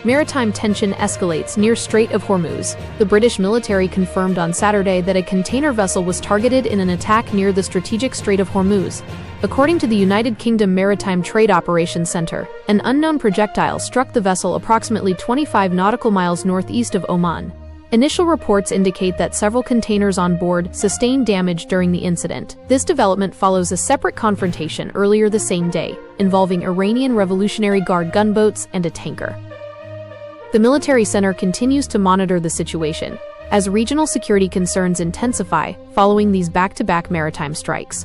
Maritime tension escalates near Strait of Hormuz. The British military confirmed on Saturday that a container vessel was targeted in an attack near the strategic Strait of Hormuz. According to the United Kingdom Maritime Trade Operations Center, an unknown projectile struck the vessel approximately 25 nautical miles northeast of Oman. Initial reports indicate that several containers on board sustained damage during the incident. This development follows a separate confrontation earlier the same day, involving Iranian Revolutionary Guard gunboats and a tanker. The military center continues to monitor the situation, as regional security concerns intensify following these back-to-back maritime strikes.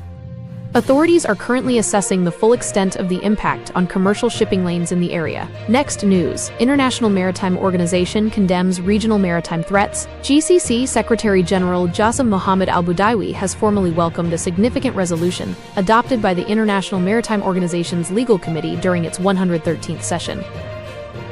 Authorities are currently assessing the full extent of the impact on commercial shipping lanes in the area. Next news. International Maritime Organization condemns regional maritime threats. GCC Secretary-General Jassim Mohammed Al-Budaiwi has formally welcomed a significant resolution adopted by the International Maritime Organization's Legal Committee during its 113th session.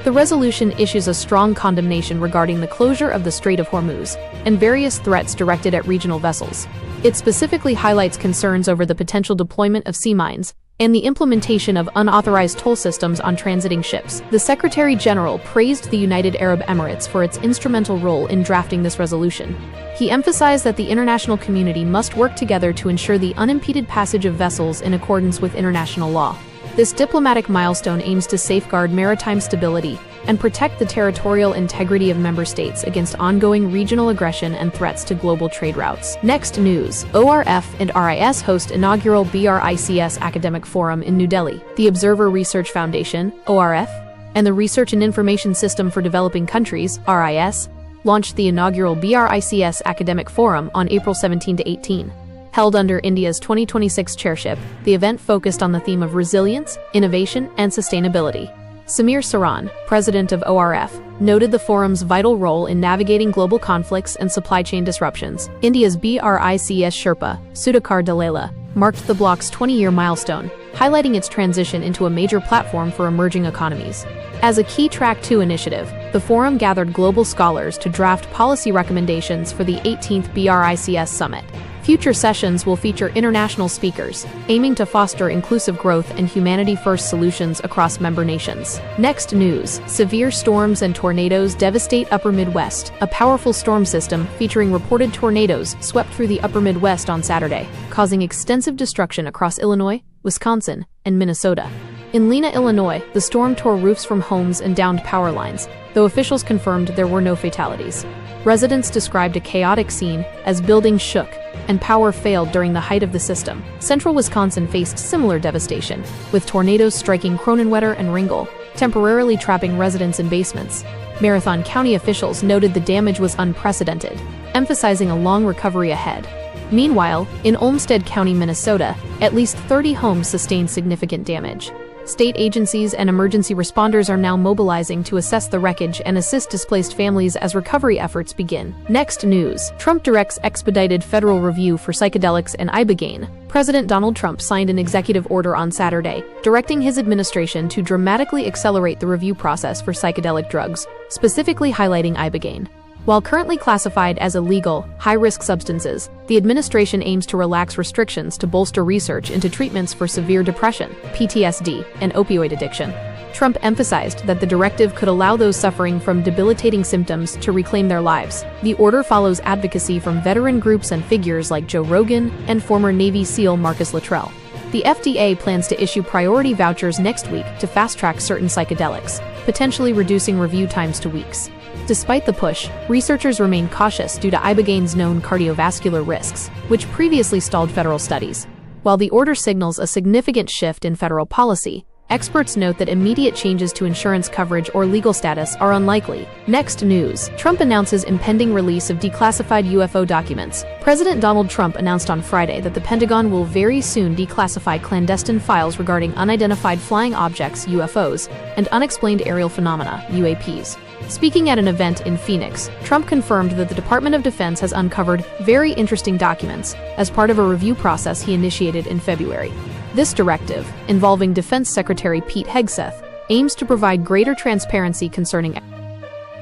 The resolution issues a strong condemnation regarding the closure of the Strait of Hormuz and various threats directed at regional vessels. It specifically highlights concerns over the potential deployment of sea mines and the implementation of unauthorized toll systems on transiting ships. The Secretary-General praised the United Arab Emirates for its instrumental role in drafting this resolution. He emphasized that the international community must work together to ensure the unimpeded passage of vessels in accordance with international law. This diplomatic milestone aims to safeguard maritime stability and protect the territorial integrity of member states against ongoing regional aggression and threats to global trade routes. Next news. ORF and RIS host inaugural BRICS Academic Forum in New Delhi. The Observer Research Foundation, ORF, and the Research and Information System for Developing Countries, RIS, launched the inaugural BRICS Academic Forum on April 17 to 18. Held under India's 2026 chairship, the event focused on the theme of resilience, innovation, and sustainability. Samir Saran, president of ORF, noted the forum's vital role in navigating global conflicts and supply chain disruptions. India's BRICS Sherpa, Sudhakar Dalala, marked the bloc's 20-year milestone, highlighting its transition into a major platform for emerging economies. As a key Track 2 initiative, the forum gathered global scholars to draft policy recommendations for the 18th BRICS Summit. Future sessions will feature international speakers, aiming to foster inclusive growth and humanity-first solutions across member nations. Next news. Severe storms and tornadoes devastate Upper Midwest. A powerful storm system featuring reported tornadoes swept through the Upper Midwest on Saturday, causing extensive destruction across Illinois, Wisconsin, and Minnesota. In Lena, Illinois, the storm tore roofs from homes and downed power lines, though officials confirmed there were no fatalities. Residents described a chaotic scene as buildings shook and power failed during the height of the system. Central Wisconsin faced similar devastation, with tornadoes striking Kronenwetter and Ringgold, temporarily trapping residents in basements. Marathon County officials noted the damage was unprecedented, emphasizing a long recovery ahead. Meanwhile, in Olmsted County, Minnesota, at least 30 homes sustained significant damage. State agencies and emergency responders are now mobilizing to assess the wreckage and assist displaced families as recovery efforts begin. Next news. Trump directs expedited federal review for psychedelics and ibogaine. President Donald Trump signed an executive order on Saturday, directing his administration to dramatically accelerate the review process for psychedelic drugs, specifically highlighting ibogaine. While currently classified as illegal, high-risk substances, the administration aims to relax restrictions to bolster research into treatments for severe depression, PTSD, and opioid addiction. Trump emphasized that the directive could allow those suffering from debilitating symptoms to reclaim their lives. The order follows advocacy from veteran groups and figures like Joe Rogan and former Navy SEAL Marcus Luttrell. The FDA plans to issue priority vouchers next week to fast-track certain psychedelics, potentially reducing review times to weeks. Despite the push, researchers remain cautious due to ibogaine's known cardiovascular risks, which previously stalled federal studies. While the order signals a significant shift in federal policy, experts note that immediate changes to insurance coverage or legal status are unlikely. Next news. Trump announces impending release of declassified UFO documents. President Donald Trump announced on Friday that the Pentagon will very soon declassify clandestine files regarding unidentified flying objects, UFOs, and unexplained aerial phenomena, UAPs. Speaking at an event in Phoenix, Trump confirmed that the Department of Defense has uncovered very interesting documents as part of a review process he initiated in February. This directive, involving Defense Secretary Pete Hegseth, aims to provide greater transparency concerning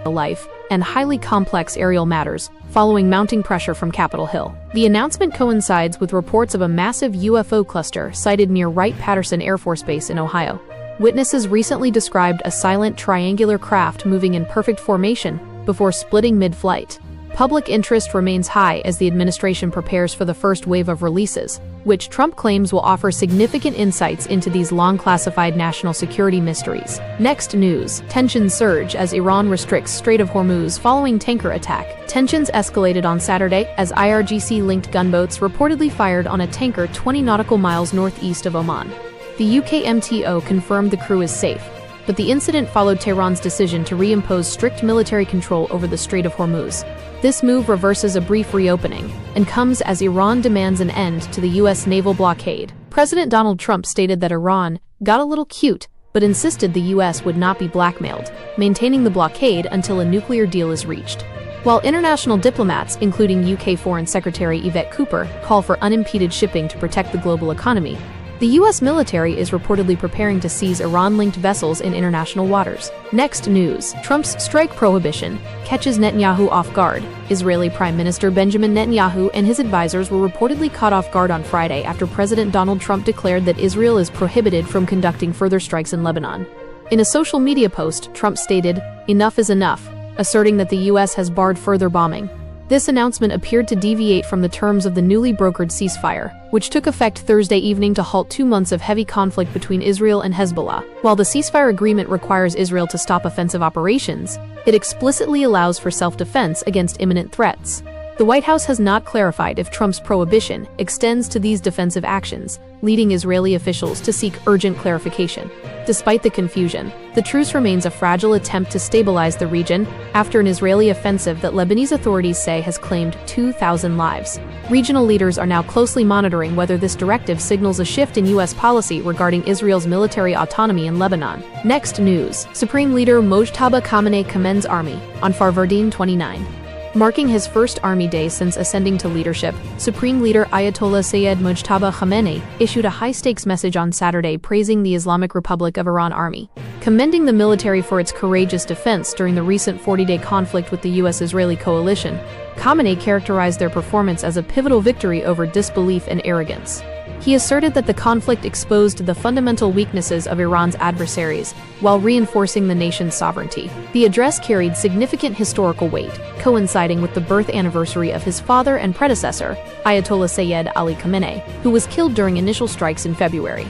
life and highly complex aerial matters, following mounting pressure from Capitol Hill. The announcement coincides with reports of a massive UFO cluster sighted near Wright-Patterson Air Force Base in Ohio. Witnesses recently described a silent triangular craft moving in perfect formation before splitting mid-flight. Public interest remains high as the administration prepares for the first wave of releases, which Trump claims will offer significant insights into these long-classified national security mysteries. Next news. Tensions surge as Iran restricts Strait of Hormuz following tanker attack. Tensions escalated on Saturday as IRGC-linked gunboats reportedly fired on a tanker 20 nautical miles northeast of Oman. The UK MTO confirmed the crew is safe, but the incident followed Tehran's decision to reimpose strict military control over the Strait of Hormuz. This move reverses a brief reopening and comes as Iran demands an end to the U.S. naval blockade. President Donald Trump stated that Iran got a little cute, but insisted the U.S. would not be blackmailed, maintaining the blockade until a nuclear deal is reached. While international diplomats, including UK Foreign Secretary Yvette Cooper, call for unimpeded shipping to protect the global economy, the U.S. military is reportedly preparing to seize Iran-linked vessels in international waters. Next news. Trump's strike prohibition catches Netanyahu off guard. Israeli Prime Minister Benjamin Netanyahu and his advisors were reportedly caught off guard on Friday after President Donald Trump declared that Israel is prohibited from conducting further strikes in Lebanon. In a social media post, Trump stated, "Enough is enough," asserting that the U.S. has barred further bombing. This announcement appeared to deviate from the terms of the newly brokered ceasefire, which took effect Thursday evening to halt 2 months of heavy conflict between Israel and Hezbollah. While the ceasefire agreement requires Israel to stop offensive operations, it explicitly allows for self-defense against imminent threats. The White House has not clarified if Trump's prohibition extends to these defensive actions, leading Israeli officials to seek urgent clarification. Despite the confusion, the truce remains a fragile attempt to stabilize the region after an Israeli offensive that Lebanese authorities say has claimed 2,000 lives. Regional leaders are now closely monitoring whether this directive signals a shift in U.S. policy regarding Israel's military autonomy in Lebanon. Next news. Supreme Leader Mojtaba Khamenei commends Army on Farvardin 29. Marking his first Army Day since ascending to leadership, Supreme Leader Ayatollah Sayed Mojtaba Khamenei issued a high-stakes message on Saturday praising the Islamic Republic of Iran Army, commending the military for its courageous defense during the recent 40-day conflict with the U.S.-Israeli coalition. Khamenei characterized their performance as a pivotal victory over disbelief and arrogance. He asserted that the conflict exposed the fundamental weaknesses of Iran's adversaries while reinforcing the nation's sovereignty. The address carried significant historical weight, coinciding with the birth anniversary of his father and predecessor, Ayatollah Sayed Ali Khamenei, who was killed during initial strikes in February.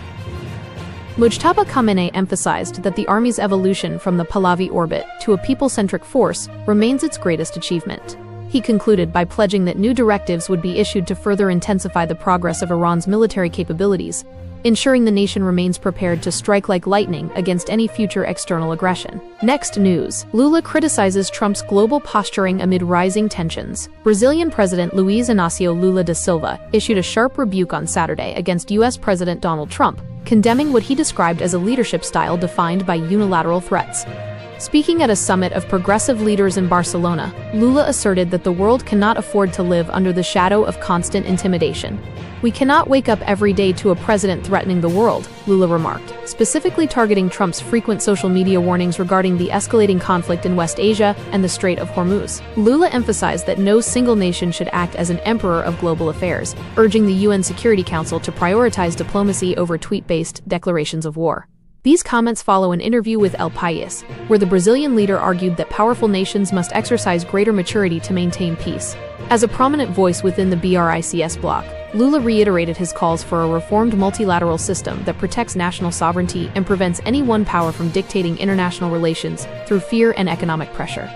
Mojtaba Khamenei emphasized that the army's evolution from the Pahlavi orbit to a people-centric force remains its greatest achievement. He concluded by pledging that new directives would be issued to further intensify the progress of Iran's military capabilities, ensuring the nation remains prepared to strike like lightning against any future external aggression. Next news. Lula criticizes Trump's global posturing amid rising tensions. Brazilian President Luiz Inácio Lula da Silva issued a sharp rebuke on Saturday against U.S. President Donald Trump, condemning what he described as a leadership style defined by unilateral threats. Speaking at a summit of progressive leaders in Barcelona, Lula asserted that the world cannot afford to live under the shadow of constant intimidation. "We cannot wake up every day to a president threatening the world," Lula remarked, specifically targeting Trump's frequent social media warnings regarding the escalating conflict in West Asia and the Strait of Hormuz. Lula emphasized that no single nation should act as an emperor of global affairs, urging the UN Security Council to prioritize diplomacy over tweet-based declarations of war. These comments follow an interview with El País, where the Brazilian leader argued that powerful nations must exercise greater maturity to maintain peace. As a prominent voice within the BRICS bloc, Lula reiterated his calls for a reformed multilateral system that protects national sovereignty and prevents any one power from dictating international relations through fear and economic pressure.